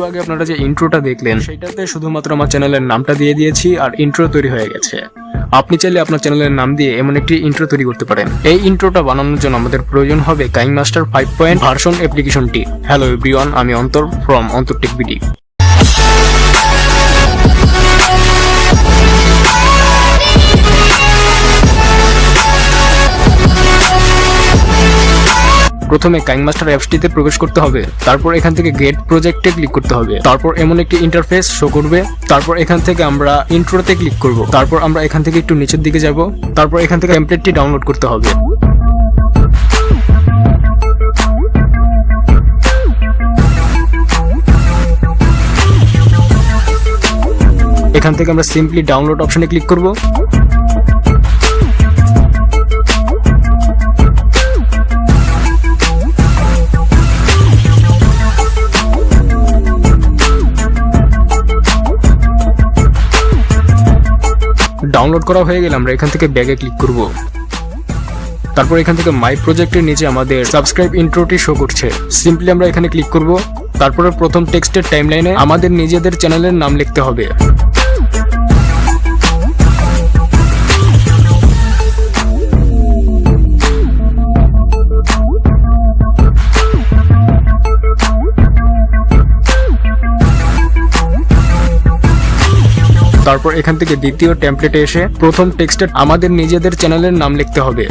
আগে আপনারা যে ইন্ট্রোটা দেখলেন সেটাতে শুধুমাত্র আমার চ্যানেলের নামটা দিয়ে দিয়েছি আর ইন্ট্রো তৈরি হয়ে গেছে। আপনি চাইলে আপনার চ্যানেলের নাম দিয়ে এমন একটি ইন্ট্রো তৈরি করতে পারেন। এই ইন্ট্রোটা বানানোর জন্য আমাদের প্রয়োজন হবে কাইনমাস্টার 5 ভার্সন অ্যাপ্লিকেশনটি। হ্যালো এভরিওয়ান, আমি অন্তর ফ্রম অন্তর টেক বিডি। প্রথমে কাইনমাস্টার অ্যাপসটিতে প্রবেশ করতে হবে, তারপর এখান থেকে গেট প্রজেক্টে ক্লিক করতে হবে, তারপর এমন একটি ইন্টারফেস শো করবে, তারপর এখান থেকে আমরা ইন্ট্রোতে ক্লিক করব, তারপর আমরা এখান থেকে একটু নিচের দিকে যাব, তারপর এখান থেকে টেমপ্লেটটি ডাউনলোড করতে হবে। এখান থেকে আমরা সিম্পলি ডাউনলোড অপশনে ক্লিক করব। ডাউনলোড করা হয়ে গেলে আমরা এখান থেকে ব্যাগে ক্লিক করব। তারপর এখান থেকে মাই প্রজেক্টের নিচে আমাদের সাবস্ক্রাইব ইন্ট্রোটি শো করছে। সিম্পলি আমরা এখানে ক্লিক করব। তারপরে প্রথম টেক্সটের টাইমলাইনে আমাদের নিজেদের চ্যানেলের নাম লিখতে হবে। তারপর এখান থেকে দ্বিতীয় টেমপ্লেটে এসে প্রথম টেক্সটে আমাদের নিজেদের চ্যানেলের নাম লিখতে হবে।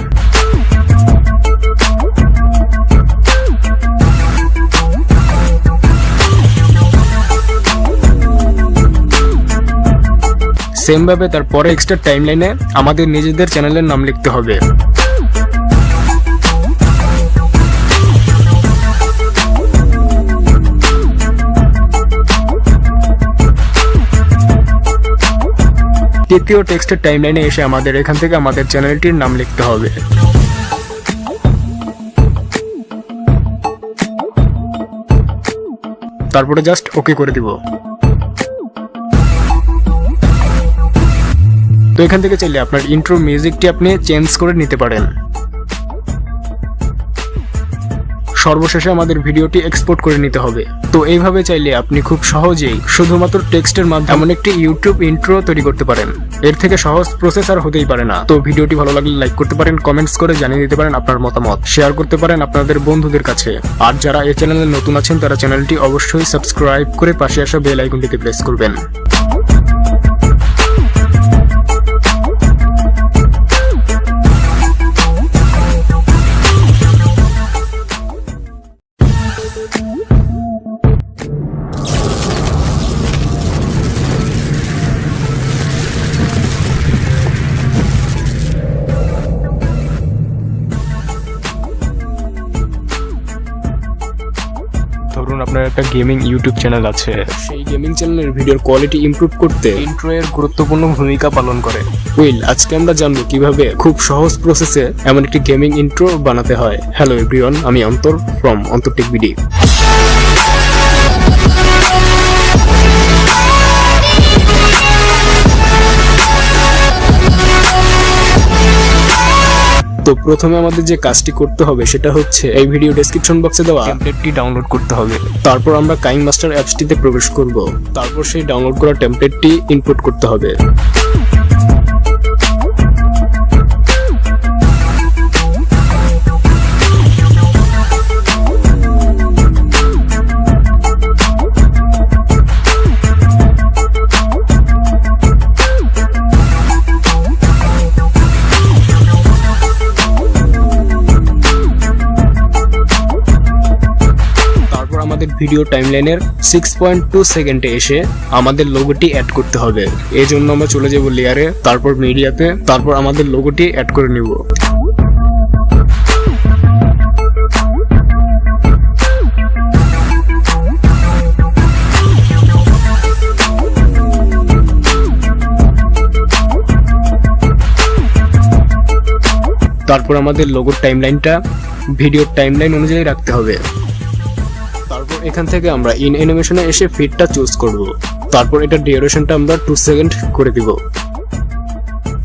সেম ভাবে তারপরে এক্সট্রা টাইমলাইনে আমাদের নিজেদের চ্যানেলের নাম লিখতে হবে। তৃতীয় টেক্সটের টাইমলাইনে এসে আমাদের এখান থেকে আমাদের চ্যানেলটির নাম লিখতে হবে। তারপরে জাস্ট ওকে করে দিব। তো এখান থেকে চাইলে আপনার ইন্ট্রো মিউজিকটি আপনি চেঞ্জ করে নিতে পারেন। সর্বশেষে আমাদের ভিডিওটি এক্সপোর্ট করে নিতে হবে। তো এইভাবে চাইলে আপনি খুব সহজেই শুধুমাত্র টেক্সটের মাধ্যমে এমন একটি ইউটিউব ইন্ট্রো তৈরি করতে পারেন। এর থেকে সহজ প্রসেস আর হতেই পারে না। তো ভিডিওটি ভালো লাগলে লাইক করতে পারেন, কমেন্টস করে জানিয়ে দিতে পারেন আপনার মতামত, শেয়ার করতে পারেন আপনাদের বন্ধুদের কাছে। আর যারা এই চ্যানেলে নতুন আছেন তারা চ্যানেলটি অবশ্যই সাবস্ক্রাইব করে পাশে আসা বেল আইকনটিতে প্রেস করবেন। ধরুন আপনার একটা গেমিং ইউটিউব চ্যানেল আছে, সেই গেমিং চ্যানেলের ভিডিওর কোয়ালিটি ইমপ্রুভ করতে ইন্ট্রো এর গুরুত্বপূর্ণ ভূমিকা পালন করে। আজকে আমরা জানবো কিভাবে খুব সহজ প্রসেসে এমন একটি গেমিং ইন্ট্রো বানাতে হয়। হ্যালো এভরিওয়ান, আমি অন্তর ফ্রম অন্তর টেক বিডি। তো প্রথমে আমাদের যে কাজটি করতে হবে সেটা হচ্ছে এই ভিডিও ডেসক্রিপশন বক্সে দেওয়া টেমপ্লেটটি ডাউনলোড করতে হবে। তারপর আমরা কাইনমাস্টার অ্যাপসটিতে প্রবেশ করব। তারপর সেই ডাউনলোড করা টেমপ্লেটটি ইনপুট করতে হবে। আমাদের ভিডিও টাইমলাইনের 6.2 সেকেন্ডে এসে আমাদের লোগোটি অ্যাড করতে হবে। এই জন্য আমরা চলে যাব লেয়ারে, তারপর মিডিয়াতে, তারপর আমাদের লোগোটি অ্যাড করে নিব। তারপর আমাদের লোগোর টাইমলাইনটা ভিডিওর টাইমলাইন অনুযায়ী রাখতে হবে। তারপর এখান থেকে আমরা ইন অ্যানিমেশনে এসে ফিডটা চুজ করব। তারপর এটা ডিউরেশনটা আমরা 2 সেকেন্ড করে দিব।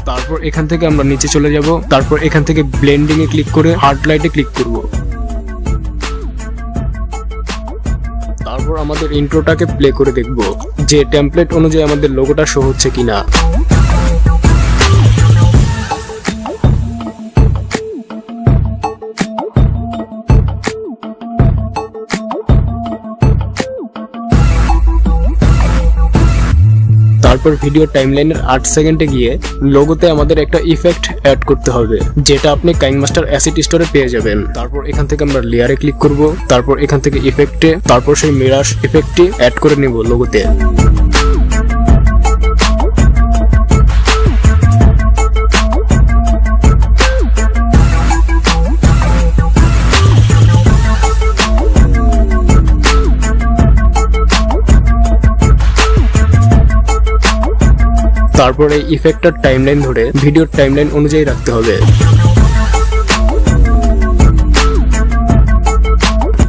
তারপর এখান থেকে আমরা নিচে চলে যাব। তারপর এখান থেকে ব্লেন্ডিং এ ক্লিক করে হার্ড লাইটে ক্লিক করব। তারপর আমাদের ইন্ট্রোটাকে প্লে করে দেখব যে টেমপ্লেট অনুযায়ী আমাদের লোগোটা শো হচ্ছে কিনা। তারপর ভিডিও টাইমলাইনের 8 সেকেন্ডে গিয়ে লোগোতে আমাদের একটা ইফেক্ট অ্যাড করতে হবে, যেটা আপনি কাইনমাস্টার অ্যাসেট স্টোরে পেয়ে যাবেন। তারপর এখান থেকে আমরা লেয়ারে ক্লিক করব, তারপর এখান থেকে ইফেক্টে, তারপর সেই মিরার ইফেক্টটি অ্যাড করে নিব লোগোতে। তারপর এই ইফেক্টটার টাইমলাইন ধরে ভিডিওর টাইমলাইন অনুযায়ী রাখতে হবে।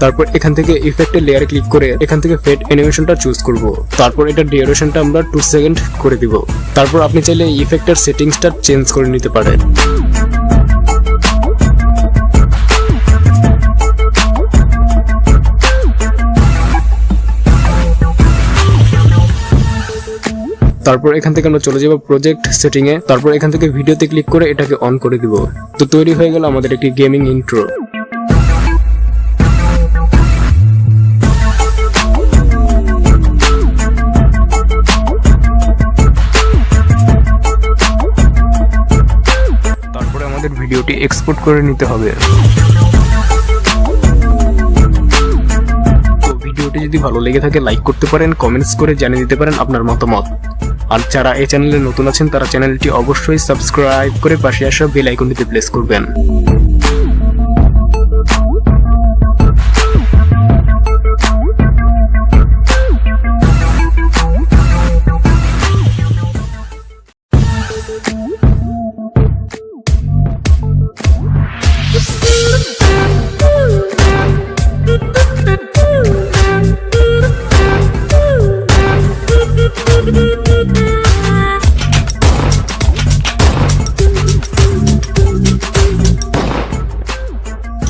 তারপর এখান থেকে ইফেক্টের লেয়ারে ক্লিক করে এখান থেকে ফেড অ্যানিমেশনটা চুজ করব। তারপর এটা ডিউরেশনটা আমরা 2 সেকেন্ড করে দিব। তারপর আপনি চাইলে এই ইফেক্টের সেটিংসটা চেঞ্জ করে নিতে পারেন। তারপর এখান থেকে আমরা চলে যাব প্রজেক্ট সেটিং এ। তারপর এখান থেকে ভিডিওতে ক্লিক করে এটাকে অন করে দিব। তো তৈরি হয়ে গেল আমাদের একটি গেমিং ইন্ট্রো। তারপরে আমাদের ভিডিওটি এক্সপোর্ট করে নিতে হবে। ভিডিওটি যদি ভালো লেগে থাকে লাইক করতে পারেন, কমেন্টস করে জানিয়ে দিতে পারেন আপনার মতামত। আর যারা এই চ্যানেলে নতুন আছেন তারা চ্যানেলটি অবশ্যই সাবস্ক্রাইব করে পাশে আসা বেল আইকনটিতে প্রেস করবেন।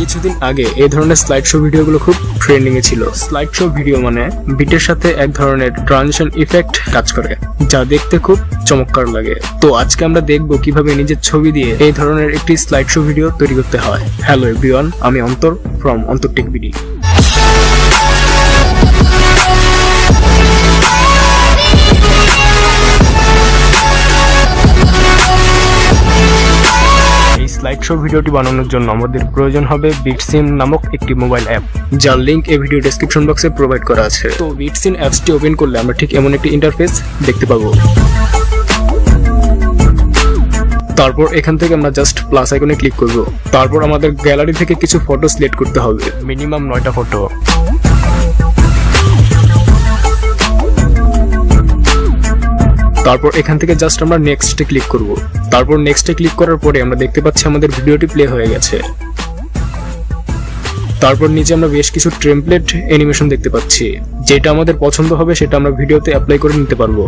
কিছুদিন আগে এই ধরনের স্লাইড শো ভিডিওগুলো খুব ট্রেন্ডিং এ ছিল। স্লাইড শো ভিডিও মানে বিটের সাথে এক ধরনের ট্রানজিশন ইফেক্ট কাজ করে, যা দেখতে খুব চমৎকার লাগে। তো আজকে আমরা দেখব কিভাবে নিজের ছবি দিয়ে এই ধরনের একটি স্লাইড শো ভিডিও তৈরি করতে হয়। হ্যালো এভরিওয়ান, আমি অন্তর ফ্রম অন্তর টেক ভিডিও। স্লাইড শো ভিডিওটি বানানোর জন্য আমাদের প্রয়োজন হবে বিটসিন নামক একটি মোবাইল অ্যাপ, যার লিংক এই ভিডিও ডেসক্রিপশন বক্সে প্রোভাইড করা আছে। তো বিটসিন অ্যাপসটি ওপেন করলে আমরা ঠিক এমন একটি ইন্টারফেস দেখতে পাবো। তারপর এখান থেকে আমরা জাস্ট প্লাস আইকনে ক্লিক করব। তারপর আমাদের গ্যালারি থেকে কিছু ফটো সিলেক্ট করতে হবে, মিনিমাম 9টা ফটো। তারপর এখান থেকে জাস্ট আমরা নেক্সটে ক্লিক করব। তারপর নেক্সটে ক্লিক করার পরে আমরা দেখতে পাচ্ছি আমাদের ভিডিওটি প্লে হয়ে গেছে। তারপর নিচে আমরা বেশ কিছু টেমপ্লেট অ্যানিমেশন দেখতে পাচ্ছি, যেটা আমাদের পছন্দ হবে সেটা আমরা ভিডিওতে অ্যাপ্লাই করে নিতে পারবো।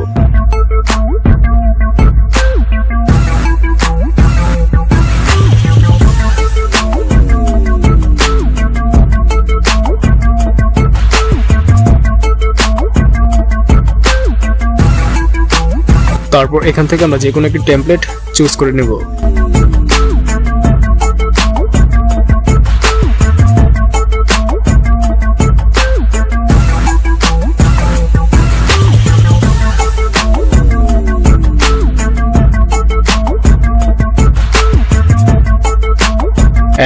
তারপর এখান থেকে আমরা যে কোনো একটি টেমপ্লেট চুজ করে নেব।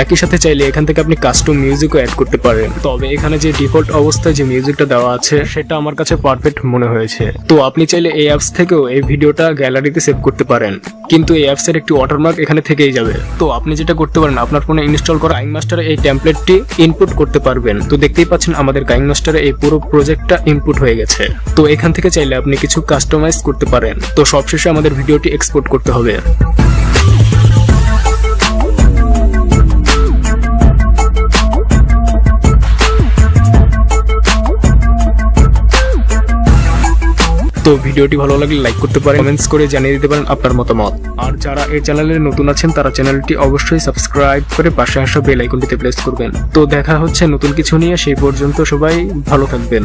একই সাথে চাইলে এখান থেকে আপনি কাস্টম মিউজিকও অ্যাড করতে পারেন, তবে এখানে যে ডিফল্ট অবস্থায় যে মিউজিকটা দেওয়া আছে সেটা আমার কাছে পারফেক্ট মনে হয়েছে। তো আপনি চাইলে এই অ্যাপস থেকেও এই ভিডিওটা গ্যালারিতে সেভ করতে পারেন, কিন্তু এই অ্যাপসের একটি ওয়াটারমার্ক এখানে থেকেই যাবে। তো আপনি যেটা করতে পারেন, আপনার ফোনে ইনস্টল করা কাইনমাস্টারে এই টেমপ্লেটটি ইনপুট করতে পারবেন। তো দেখতেই পাচ্ছেন আমাদের কাইনমাস্টারে এই পুরো প্রজেক্টটা ইনপুট হয়ে গেছে। তো এখান থেকে চাইলে আপনি কিছু কাস্টমাইজ করতে পারেন। তো সবশেষে আমাদের ভিডিওটি এক্সপোর্ট করতে হবে। তো ভিডিওটি ভালো লাগলে লাইক করতে পারেন, কমেন্টস করে জানিয়ে দিতে পারেন আপনার মতামত। আর যারা এই চ্যানেলে নতুন আছেন তারা চ্যানেলটি অবশ্যই সাবস্ক্রাইব করে পাশে আসা বেল আইকনটিতে প্রেস করবেন। তো দেখা হচ্ছে নতুন কিছু নিয়ে, সেই পর্যন্ত সবাই ভালো থাকবেন।